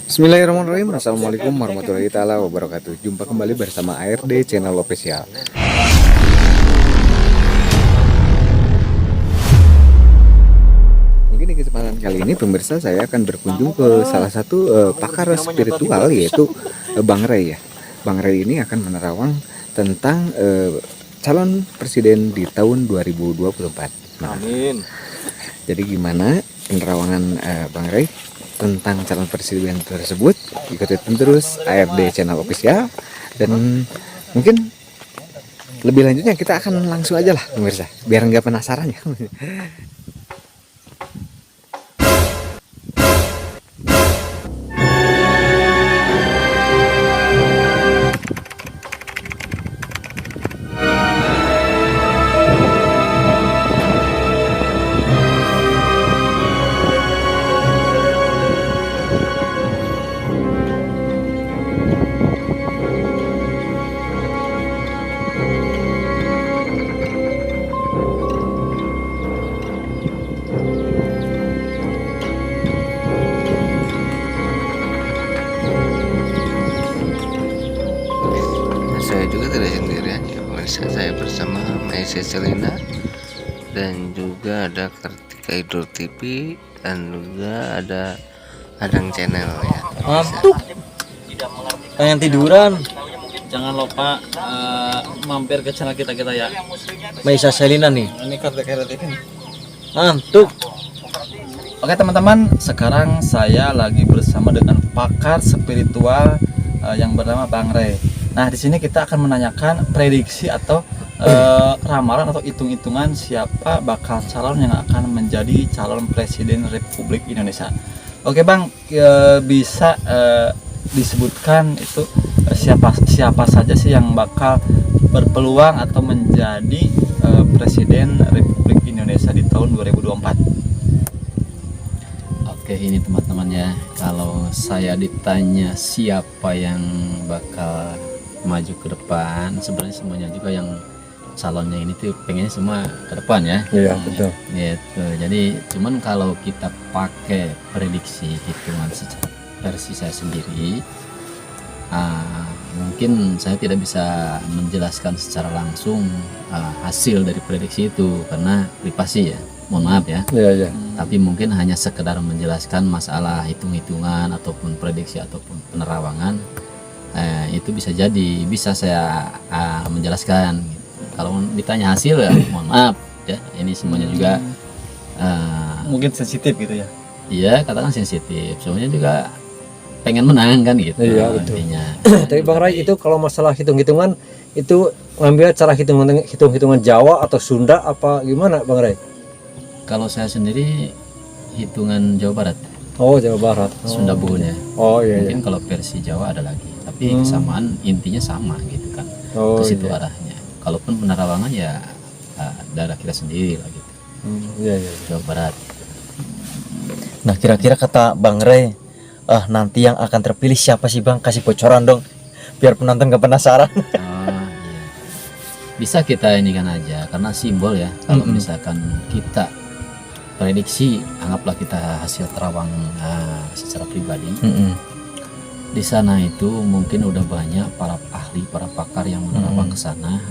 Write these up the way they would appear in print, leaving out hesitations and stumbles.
Bismillahirrahmanirrahim. Assalamualaikum warahmatullahi taala wabarakatuh. Jumpa kembali bersama ARD Channel Official. Mungkin di kesempatan kali ini pemirsa, saya akan berkunjung ke salah satu pakar spiritual, yaitu Bang Ray ya. Bang Ray ini akan menerawang tentang calon presiden di tahun 2024. Nah, amin. jadi gimana penerawangan Bang Ray tentang calon presiden tersebut? Ikutin terus ARD Channel Official, dan mungkin lebih lanjutnya kita akan langsung aja lah pemirsa, biar nggak penasaran ya. Saya juga tidak sendirian ya pemirsa, saya bersama Maisa Selina dan juga ada Kartika Idul TV dan juga ada Adang Channel ya. Ngantuk, pengen tiduran. Jangan lupa mampir ke channel kita ya. Maisa Selina nih. Ini Kartika Idul TV. Ngantuk. Oke teman-teman, sekarang saya lagi bersama dengan pakar spiritual yang bernama Bang Ray. Nah, di sini kita akan menanyakan prediksi atau ramalan atau hitung-hitungan siapa bakal calon yang akan menjadi calon presiden Republik Indonesia. Oke Bang, bisa disebutkan itu siapa saja sih yang bakal berpeluang atau menjadi presiden Republik Indonesia di tahun 2024? Oke, ini teman-teman ya, kalau saya ditanya siapa yang bakal maju ke depan, sebenarnya semuanya juga yang calonnya ini tuh pengennya semua ke depan ya. Iya betul. Gitu. Jadi cuman kalau kita pakai prediksi hitungan versi saya sendiri, mungkin saya tidak bisa menjelaskan secara langsung hasil dari prediksi itu karena privasi ya. Mohon maaf ya. Iya. Tapi mungkin hanya sekedar menjelaskan masalah hitung-hitungan ataupun prediksi ataupun penerawangan. Itu bisa saya menjelaskan. Kalau ditanya hasil ya mohon maaf ya, ini semuanya juga Mungkin sensitif gitu ya. iya, katakan sensitif, semuanya juga pengen menang kan gitu. Iya, betul. Intinya. Tapi Bang Ray, itu kalau masalah hitung-hitungan itu ngambil cara hitung-hitungan Jawa atau Sunda apa gimana Bang Ray? Kalau saya sendiri hitungan Jawa Barat, Oh, Jawa Barat. Sunda Buhunnya. Oh iya. Mungkin kalau versi Jawa ada lagi, tapi kesamaan intinya sama gitu kan. Oh, Ke situ iya. arahnya. Kalaupun penerawangan ya daerah kita sendiri lah gitu. Iya. Jawa Barat. Nah, kira-kira kata Bang Ray, nanti yang akan terpilih siapa sih Bang? Kasih bocoran dong, biar penonton gak penasaran. Iya. Bisa kita ini kan aja karena simbol ya. Kalau misalkan kita prediksi, anggaplah kita hasil terawang secara pribadi. Di sana itu mungkin udah banyak para ahli, para pakar yang menerawang ke sana.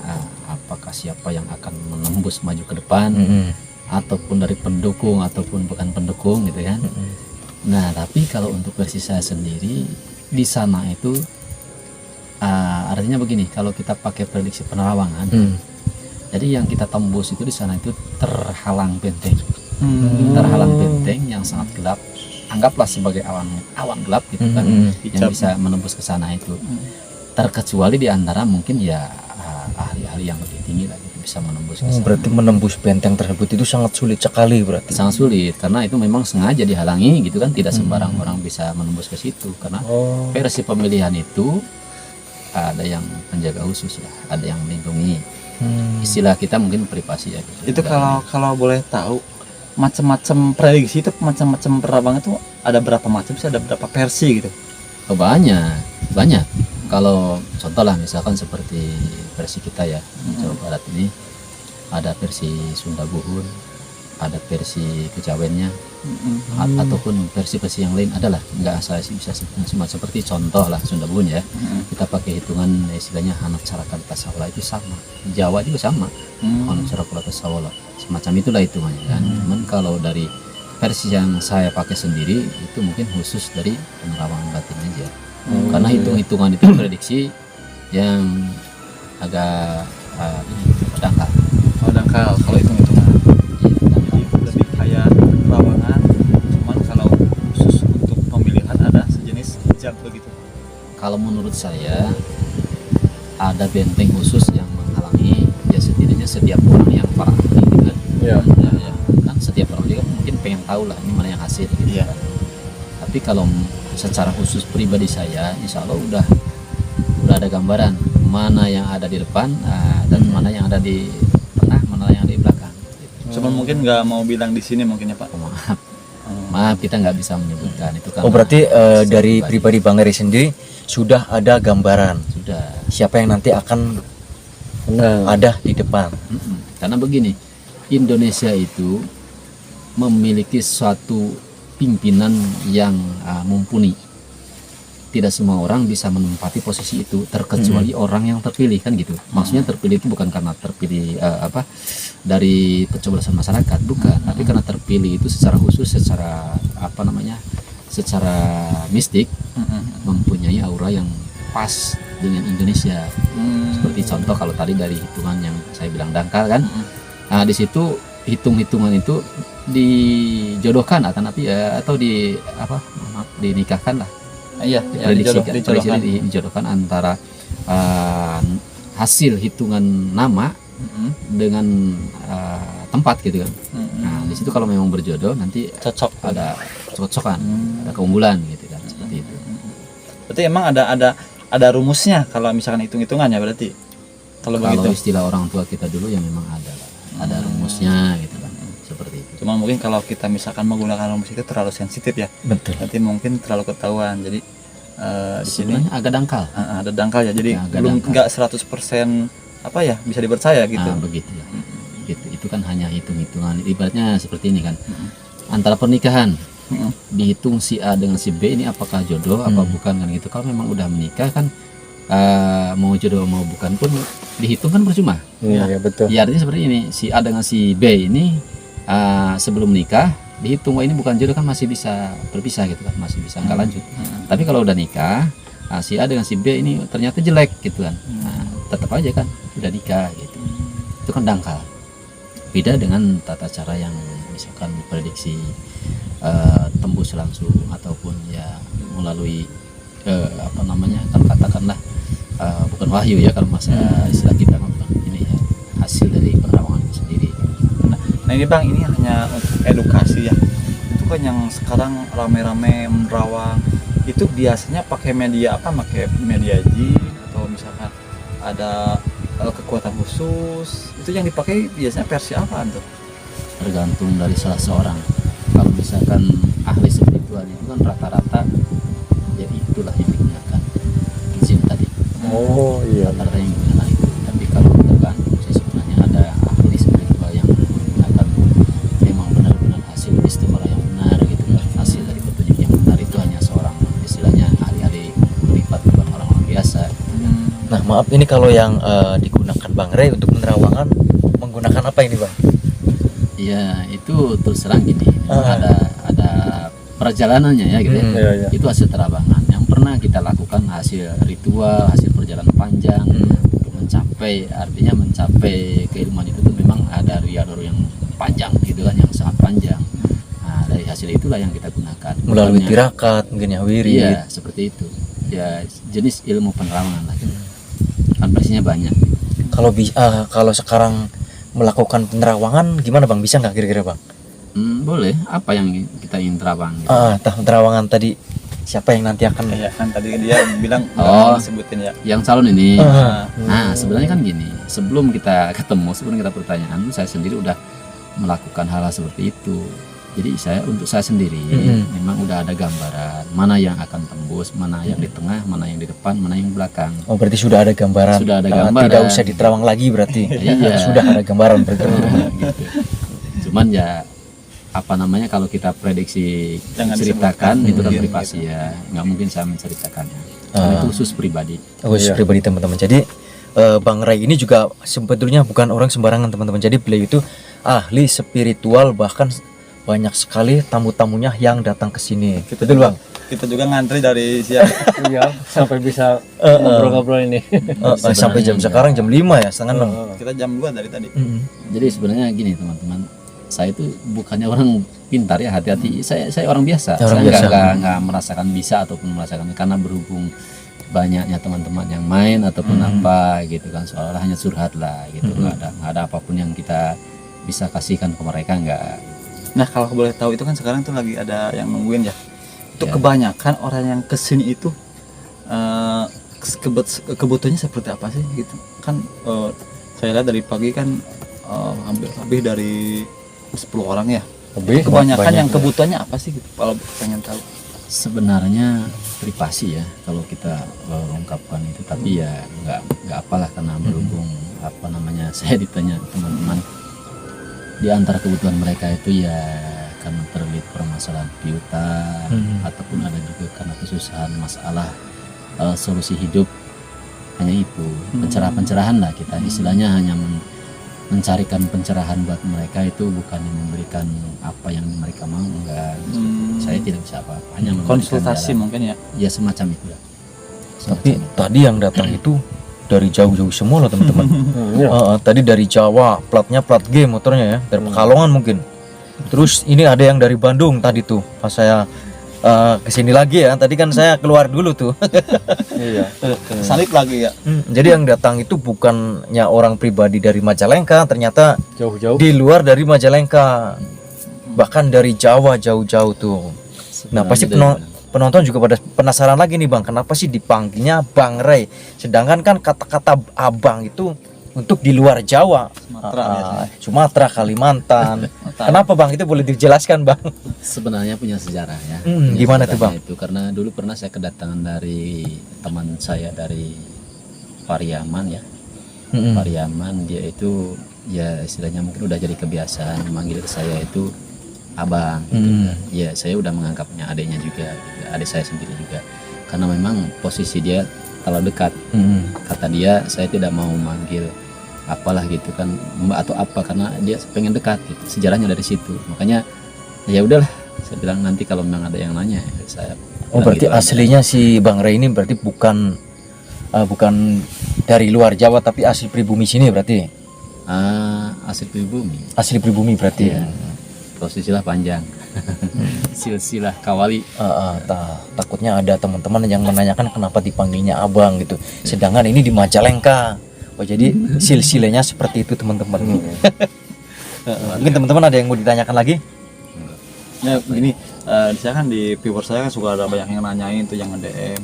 Apakah siapa yang akan menembus maju ke depan, ataupun dari pendukung ataupun bukan pendukung gitu kan. Nah, tapi kalau untuk versi saya sendiri di sana itu artinya begini, kalau kita pakai prediksi penerawangan, jadi yang kita tembus itu di sana itu terhalang benteng. Terhalang benteng yang sangat gelap, anggaplah sebagai awan gelap gitu kan, yang bisa menembus ke sana itu. Terkecuali di antara mungkin ya ahli-ahli yang lebih tinggi lah gitu, bisa menembus ke sana. Berarti menembus benteng tersebut itu sangat sulit sekali berarti. Sangat sulit karena itu memang sengaja dihalangi gitu kan, tidak sembarang orang bisa menembus ke situ karena versi pemilihan itu ada yang penjaga khusus ya, ada yang melindungi. Istilah kita mungkin privasi ya gitu. Itu kalau boleh tahu, macam-macam prediksi itu, macam-macam penerawangan itu ada berapa macam sih, ada berapa versi gitu? Oh, banyak. Kalau contoh lah misalkan seperti versi kita ya, Jawa Barat ini ada versi Sunda Buhun, ada versi kejawennya ataupun versi-versi yang lain adalah, nggak saya sih bisa sebutkan semua. Seperti contoh lah Sunda Bun ya, kita pakai hitungan istilahnya hanap carakan tasawala itu sama, Jawa juga sama, hanap carakan tasawala semacam itulah hitungannya kan. Cuman kalau dari versi yang saya pakai sendiri itu mungkin khusus dari penerawangan batin aja, karena hitung-hitungan itu prediksi yang agak ini dangkal. Oh, dangkal kalau hitung-hitungan. Jadi lebih kayak terawangan, cuman kalau khusus untuk pemilihan ada sejenis jam begitu. Kalau menurut saya ada benteng khusus yang menghalangi, ya setidaknya setiap orang yang para ahli gitu kan. Iya. Ya, kan setiap orang juga mungkin pengen tahu lah ini mana yang hasil gitu Iya. kan. Tapi kalau secara khusus pribadi saya, insya Allah udah ada gambaran mana yang ada di depan dan mana yang ada di tengah, mana yang ada di belakang. Cuman mungkin nggak mau bilang di sini mungkin ya Pak. Oh, maaf kita nggak bisa menyebutkan itu kan. Oh berarti dari pribadi Bang Eri sendiri sudah ada gambaran Sudah. siapa yang nanti akan ada di depan. Karena begini, Indonesia itu memiliki suatu pimpinan yang mumpuni. Tidak semua orang bisa menempati posisi itu terkecuali orang yang terpilih kan gitu. Maksudnya terpilih itu bukan karena terpilih dari pencoblosan masyarakat, bukan, tapi karena terpilih itu secara khusus, secara secara mistik mempunyai aura yang pas dengan Indonesia. Seperti contoh kalau tadi dari hitungan yang saya bilang dangkal kan. Nah, di situ hitung-hitungan itu dijodohkan atau dinikahkan lah. Iya, Prediksi dijodohkan antara hasil hitungan nama dengan tempat gitu kan. Nah, di situ kalau memang berjodoh nanti cocok. ada cocokan, ada keunggulan gitu kan, seperti itu. Berarti emang ada rumusnya kalau misalkan hitung-hitungannya berarti. Kalau begitu. Istilah orang tua kita dulu yang memang ada rumusnya gitu kan. Seperti itu. Cuma mungkin kalau kita misalkan menggunakan rumus itu terlalu sensitif ya. Betul. Nanti mungkin terlalu ketahuan. Jadi di sini Sebenarnya agak dangkal. ada dangkal ya. Jadi Agak belum dangkal. nggak 100% bisa dipercaya gitu. Begitu ya. Gitu. Itu kan hanya hitung-hitungan. Ibaratnya seperti ini kan. Antara pernikahan dihitung si A dengan si B ini apakah jodoh apa bukan kan gitu. Kalau memang udah menikah kan mau jodoh mau bukan pun dihitung kan percuma. Iya, betul. Ya artinya seperti ini, si A dengan si B ini sebelum nikah dihitung ini bukan jodoh kan masih bisa berpisah gitu kan, masih bisa nggak lanjut. Tapi kalau udah nikah, si A dengan si B ini ternyata jelek gitu kan, tetap aja kan udah nikah gitu. Itu kan dangkal. Beda dengan tata cara yang misalkan prediksi tembus langsung ataupun ya melalui kalau katakanlah bukan wahyu ya kalau masa istilah kita bukan ini ya, hasil dari penerawangan itu sendiri. Nah ini Bang, ini hanya untuk edukasi ya. Itu kan yang sekarang rame-rame menerawang itu biasanya pakai media apa? Pakai media jin atau misalkan ada kekuatan khusus. Itu yang dipakai biasanya versi apa tuh? Tergantung dari salah seorang. Kalau misalkan ahli spiritual itu kan rata-rata ya itulah yang digunakan izin tadi. Oh iya. Rata-rata yang digunakan itu. Tapi kalau tergantung sih sebenarnya ada ahli spiritual yang menggunakan memang benar-benar hasil istikharah yang benar gitu kan. Hasil dari petunjuk yang benar itu hanya seorang istilahnya ahli-ahli privat, bukan orang-orang biasa. Nah maaf ini kalau yang digunakan Bang Rey untuk penerawangan menggunakan apa ini Bang? Ya itu terus terang gini, ada perjalanannya ya gitu ya. Iya. Itu hasil terawangan yang pernah kita lakukan, hasil ritual, hasil perjalanan panjang untuk mencapai keilmuan itu tuh memang ada riador yang panjang gitu kan, yang sangat panjang. Nah dari hasil itulah yang kita gunakan Melalui Bukannya- tirakat, mungkin ya wirid. Iya seperti itu ya, jenis ilmu penerawangan lah gitu. Kan versinya banyak. Kalau sekarang melakukan penerawangan gimana Bang? Bisa nggak kira-kira Bang? Boleh, apa yang kita ingin terawang gitu. Penerawangan tadi siapa yang nanti akan Ya kan tadi dia bilang nggak Oh. mau disebutin ya. Yang calon ini. Nah, Nah, sebenarnya kan gini, sebelum kita ketemu, sebelum kita pertanyaan, saya sendiri udah melakukan hal seperti itu. Jadi untuk saya sendiri memang udah ada gambaran mana yang akan tembus, mana yang di tengah, mana yang di depan, mana yang belakang. Oh berarti sudah ada gambaran. Sudah ada Tidak gambaran. usah diterawang lagi berarti. Iya. Sudah ada gambaran berarti. Gitu. Cuman ya apa namanya kalau kita prediksi Jangan ceritakan disebutkan. itu kan Iya, privasi ya, nggak mungkin saya menceritakannya. Karena itu khusus pribadi. Khusus pribadi teman-teman. Jadi Bang Ray ini juga sebetulnya bukan orang sembarangan teman-teman. Jadi beliau itu ahli spiritual, bahkan banyak sekali tamu-tamunya yang datang ke sini. Betul Bang? Kita juga ngantri dari siang. Iya, sampai bisa ngobrol-ngobrol ini. Sampai jam sekarang jam 5 ya, setengah 6. Kita jam 2 dari tadi. Jadi sebenarnya gini teman-teman, saya itu bukannya orang pintar ya, hati-hati. Saya orang biasa. Orang Saya biasa. nggak merasakan bisa ataupun merasakan, karena berhubung banyaknya teman-teman yang main ataupun apa gitu kan, seolah-olah hanya curhat lah gitu. Nggak ada apapun yang kita bisa kasihkan ke mereka, nggak. Nah, kalau boleh tahu itu kan sekarang tuh lagi ada yang nungguin ya. Itu kebanyakan orang yang kesini itu kebutuhannya seperti apa sih gitu kan. Saya lihat dari pagi kan hampir lebih dari 10 orang ya. Lebih Kebanyakan banyak yang kebutuhannya apa sih gitu, kalau pengen tahu. Sebenarnya privasi ya kalau kita ungkapkan itu, tapi ya nggak apalah, karena berhubung apa namanya saya ditanya teman-teman, di antara kebutuhan mereka itu ya karena terlilit permasalahan piutang ataupun ada juga karena kesusahan masalah solusi hidup, hanya itu pencerahan-pencerahan lah, kita istilahnya hanya mencarikan pencerahan buat mereka, itu bukan memberikan apa yang mereka mau, enggak. Saya tidak bisa apa-apa, hanya memberikan Konsultasi jalan. mungkin ya. Ya semacam itu lah. Tapi tadi yang datang itu dari jauh-jauh semua loh teman-teman. Iya. Tadi dari Jawa, platnya plat G motornya ya, dari Pekalongan mungkin. Terus ini ada yang dari Bandung tadi tuh, pas saya kesini lagi ya, tadi kan saya keluar dulu tuh. Iya. Salib lagi ya. Jadi yang datang itu bukannya orang pribadi dari Majalengka, ternyata Jauh-jauh. di luar dari Majalengka, bahkan dari Jawa jauh-jauh tuh. Nah pasti penonton juga pada penasaran lagi nih Bang, kenapa sih dipanggilnya Bang Ray, sedangkan kan kata-kata abang itu untuk di luar Jawa, Sumatera, Kalimantan. Kenapa Bang, itu boleh dijelaskan Bang? Sebenarnya punya sejarah ya. Gimana tuh, Sejarahnya Bang? Itu karena dulu pernah saya kedatangan dari teman saya dari Pariaman ya. Pariaman, dia itu ya istilahnya mungkin udah jadi kebiasaan memanggil saya itu abang gitu kan. Ya saya udah menganggapnya adiknya juga gitu. Adik saya sendiri juga, karena memang posisi dia terlalu dekat. Kata dia, saya tidak mau manggil apalah gitu kan, mbak atau apa, karena dia pengen dekat gitu. Sejarahnya dari situ, makanya ya udahlah, saya bilang nanti kalau memang ada yang nanya saya. Oh bilang berarti gitu aja. aslinya si Bang Ray ini berarti bukan dari luar Jawa, tapi asli pribumi sini berarti. Asli pribumi. Asli pribumi berarti. Iya. Silsilah panjang. Silsilah Kawali. Takutnya ada teman-teman yang menanyakan kenapa dipanggilnya abang gitu. Sedangkan ini di Majalengka. Oh jadi silsilahnya seperti itu teman-teman. Mungkin teman-teman ada yang mau ditanyakan lagi? Ya begini, saya kan di viewer saya kan suka ada banyak yang nanyain tuh, yang nge-DM,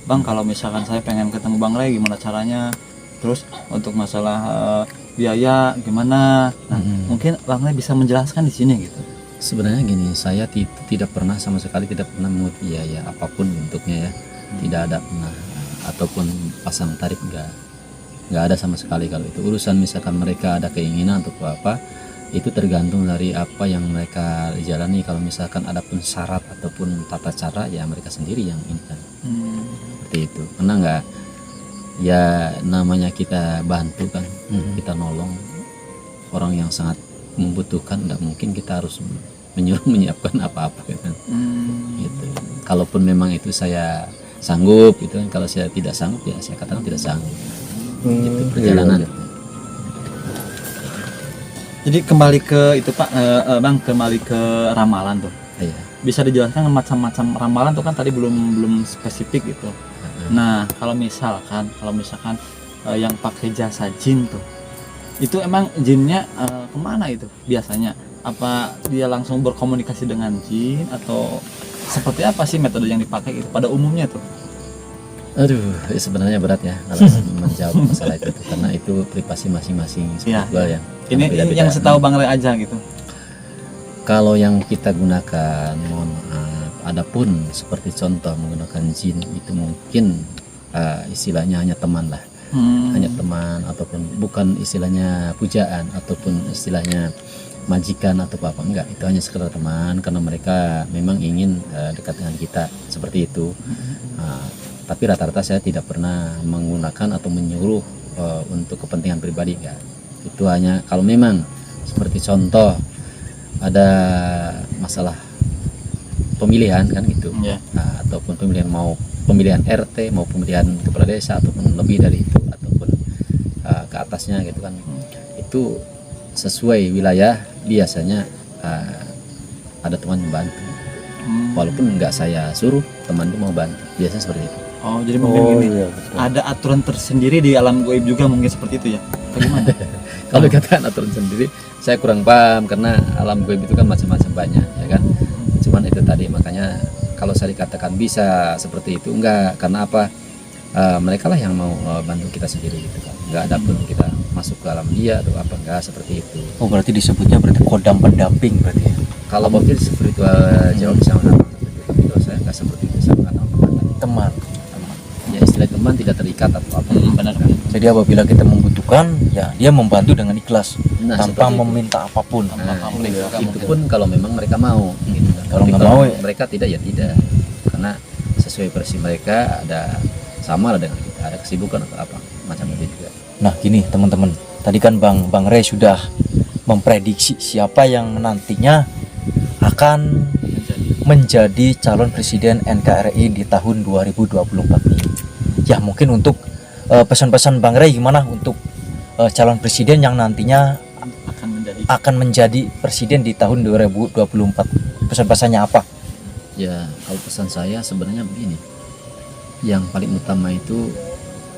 Bang kalau misalkan saya pengen ketemu Bang Ray gimana caranya, terus untuk masalah biaya gimana. Nah, mungkin Bang Ray bisa menjelaskan di sini gitu. Sebenarnya gini, saya tidak pernah sama sekali tidak pernah mengut biaya apapun bentuknya ya. Tidak ada pernah ataupun pasang tarif, nggak ada sama sekali. Kalau itu urusan misalkan mereka ada keinginan untuk apa, itu tergantung dari apa yang mereka jalani. Kalau misalkan ada pun syarat ataupun tata cara, ya mereka sendiri yang ini kan. Seperti itu. Karena nggak, ya namanya kita bantu kan, kita nolong orang yang sangat membutuhkan, nggak mungkin kita harus menyuruh menyiapkan apa-apa gitu. Gitu. Kalaupun memang itu saya sanggup gitu kan, kalau saya tidak sanggup ya saya katakan tidak sanggup. Gitu perjalanan. Jadi kembali ke itu Pak, Bang, kembali ke ramalan tuh. Iya. Bisa dijelaskan macam-macam ramalan tuh kan tadi belum spesifik gitu. Nah, kalau misalkan yang pakai jasa jin tuh, itu emang jinnya kemana itu biasanya? Apa dia langsung berkomunikasi dengan jin atau seperti apa sih metode yang dipakai itu pada umumnya tuh? Aduh, sebenarnya berat ya kalau menjawab masalah itu, karena itu privasi masing-masing spiritual ya. Ini yang setahu Bang Ray aja gitu. Kalau yang kita gunakan, mohon maaf, adapun seperti contoh menggunakan jin itu mungkin istilahnya hanya teman lah, hanya teman, ataupun bukan istilahnya pujaan, ataupun istilahnya majikan atau apa enggak, itu hanya sekedar teman karena mereka memang ingin dekat dengan kita seperti itu. Tapi rata-rata saya tidak pernah menggunakan atau menyuruh untuk kepentingan pribadi, enggak. Itu hanya kalau memang seperti contoh ada masalah pemilihan kan gitu, ataupun pemilihan RT mau pemilihan kepala desa ataupun lebih dari itu ataupun ke atasnya gitu kan, itu sesuai wilayah biasanya ada teman membantu, walaupun nggak saya suruh, teman itu mau bantu, biasanya seperti itu. Oh, jadi mungkin gini, ada aturan tersendiri di alam gaib juga mungkin seperti itu ya? Bagaimana? Kalau dikatakan aturan sendiri, saya kurang paham karena alam gaib itu kan macam-macam banyak, ya kan. Cuman itu tadi, makanya kalau saya dikatakan bisa seperti itu, enggak, karena apa? Mereka lah yang mau bantu kita sendiri gitu kan. Enggak ada pun kita masuk ke alam dia atau apa, enggak seperti itu. Oh, berarti disebutnya berarti kodam pendamping berarti ya? Kalau mungkin spiritual Jawa bisa mengatakan seperti itu, tapi kalau saya enggak seperti itu, saya mengatakan Teman. ya istilah teman tidak terikat atau apa. Benar. Jadi apabila kita membutuhkan, ya dia membantu dengan ikhlas, Nah, tanpa seperti itu. meminta apapun. Itu pun kalau memang mereka mau gitu kan. Kalau Tapi nggak mau, ya. mereka tidak, ya tidak, karena sesuai versi mereka ada sama lah dengan kita, ada kesibukan atau apa macam itu juga. Nah gini teman-teman, tadi kan Bang Ray sudah memprediksi siapa yang nantinya akan menjadi calon presiden NKRI di tahun 2024 ini. Ya mungkin untuk pesan-pesan Bang Ray gimana untuk calon presiden yang nantinya akan menjadi presiden di tahun 2024. Pesan-pesannya apa? Ya kalau pesan saya sebenarnya begini, yang paling utama itu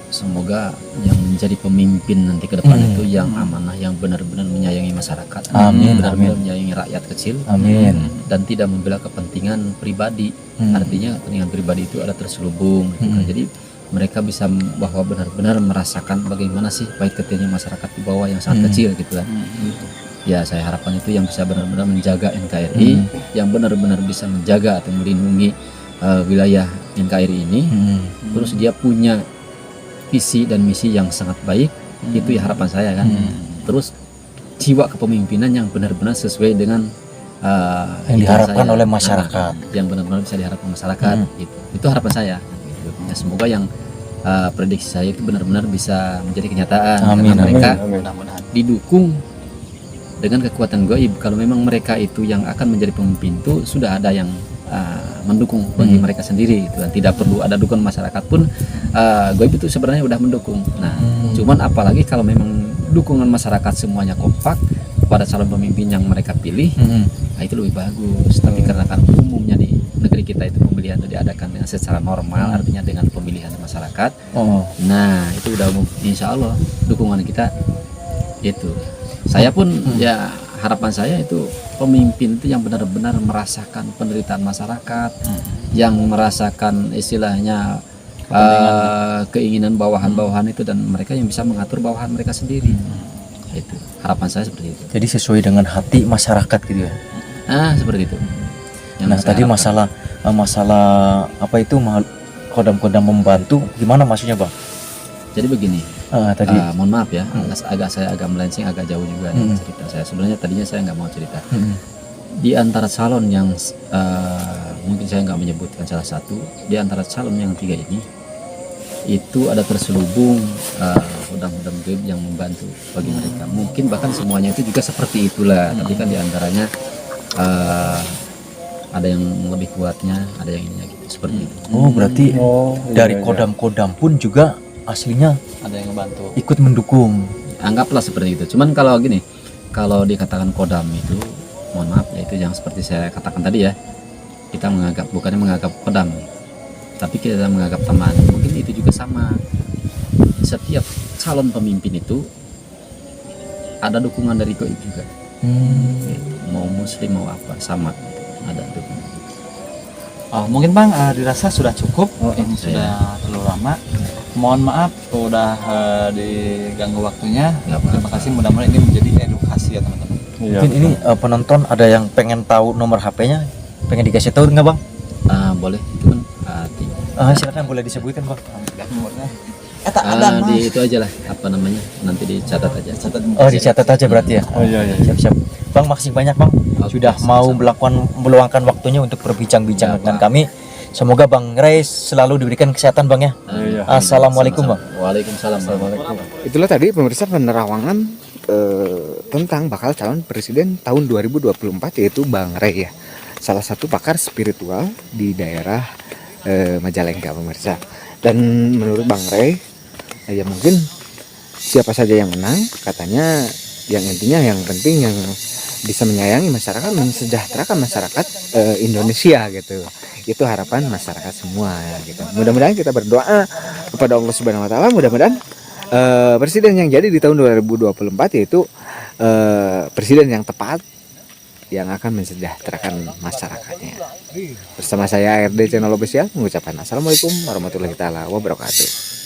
semoga yang menjadi pemimpin nanti ke depan itu yang amanah, yang benar-benar menyayangi masyarakat, Amin, benar-benar amin. menyayangi rakyat kecil, Amin. dan tidak membela kepentingan pribadi. Artinya kepentingan pribadi itu ada terselubung gitu kan. Jadi mereka bisa bahwa benar-benar merasakan bagaimana sih pahit kecilnya masyarakat di bawah yang sangat kecil gitu kan. Ya saya harapkan itu yang bisa benar-benar menjaga NKRI, yang benar-benar bisa menjaga atau melindungi wilayah NKRI ini. Terus dia punya visi dan misi yang sangat baik, itu ya harapan saya kan. Terus jiwa kepemimpinan yang benar-benar sesuai dengan Yang diharapkan saya. oleh masyarakat. Yang benar-benar bisa diharapkan masyarakat gitu. Itu harapan saya gitu. Ya, semoga yang prediksi saya itu benar-benar bisa menjadi kenyataan. Amin, Karena mereka Mudah-mudahan. didukung dengan kekuatan gaib. Kalau memang mereka itu yang akan menjadi pemimpin, itu sudah ada yang mendukung bagi mereka sendiri gitu. Dan tidak perlu ada dukungan masyarakat pun, gaib itu sebenarnya udah mendukung. Nah, cuman apalagi kalau memang dukungan masyarakat semuanya kompak kepada calon pemimpin yang mereka pilih, nah itu lebih bagus. Tapi karena kan umumnya di negeri kita itu pemilihan itu diadakan dengan secara normal, artinya dengan pemilihan masyarakat. Nah itu udah insya Allah dukungan kita itu. Saya pun ya harapan saya itu pemimpin itu yang benar-benar merasakan penderitaan masyarakat, yang merasakan istilahnya keinginan bawahan-bawahan itu, dan mereka yang bisa mengatur bawahan mereka sendiri. Itu harapan saya seperti itu. Jadi sesuai dengan hati masyarakat gitu ya. Nah seperti itu. Yang Nah saya tadi harapkan. masalah apa itu kodam-kodam membantu gimana maksudnya Bang? Jadi begini, Tadi mohon maaf ya, saya agak melenceng, agak jauh juga ya cerita saya. Sebenarnya tadinya saya nggak mau cerita. Di antara calon yang mungkin saya nggak menyebutkan salah satu, di antara calon yang 3 ini itu ada terselubung kodam-kodam gaib yang membantu bagi mereka. Mungkin bahkan semuanya itu juga seperti itulah, tapi kan di antaranya ada yang lebih kuatnya, ada yang ininya gitu, seperti itu. oh berarti dari kodam-kodam pun juga aslinya Ada yang ngebantu. ikut mendukung. Anggaplah seperti itu. Cuman kalau gini, kalau dikatakan kodam itu, mohon maaf ya, itu yang seperti saya katakan tadi ya, kita menganggap, bukannya menganggap kodam, tapi kita menganggap teman. Mungkin itu juga sama. Setiap calon pemimpin itu ada dukungan dari gaib juga. Mau muslim mau apa sama, ada dukungan. Mungkin Bang dirasa sudah cukup. Ini sudah terlalu lama. Mohon maaf udah diganggu waktunya. Nggak apa-apa. Terima kasih, mudah-mudahan ini menjadi edukasi ya teman-teman. Mungkin ini penonton ada yang pengen tahu nomor HP-nya, pengen dikasih tahu nggak Bang? Boleh, itu kan Silakan boleh disebutkan Bang. Nomornya. Tak ada di itu aja lah, apa namanya, nanti dicatat aja. Catat. Oh dicatat aja berarti ya. Siap-siap. Bang, makasih banyak Bang Oke, sudah mau meluangkan waktunya untuk berbincang-bincang Ya, dengan Bang. kami. Semoga Bang Ray selalu diberikan kesehatan Bang ya. Assalamualaikum Bang. Waalaikumsalam. Itulah tadi pemirsa penerawangan tentang bakal calon presiden tahun 2024, yaitu Bang Ray ya, salah satu pakar spiritual di daerah Majalengka pemirsa. Dan menurut Bang Ray ya mungkin siapa saja yang menang, katanya yang intinya yang penting yang bisa menyayangi masyarakat, mensejahterakan masyarakat Indonesia gitu. Itu harapan masyarakat semua ya, gitu. Mudah-mudahan kita berdoa kepada Allah Subhanahu wa taala, mudah-mudahan presiden yang jadi di tahun 2024 yaitu presiden yang tepat yang akan mensejahterakan masyarakatnya. Bersama saya ARD Channel Official mengucapkan assalamualaikum warahmatullahi taala wabarakatuh.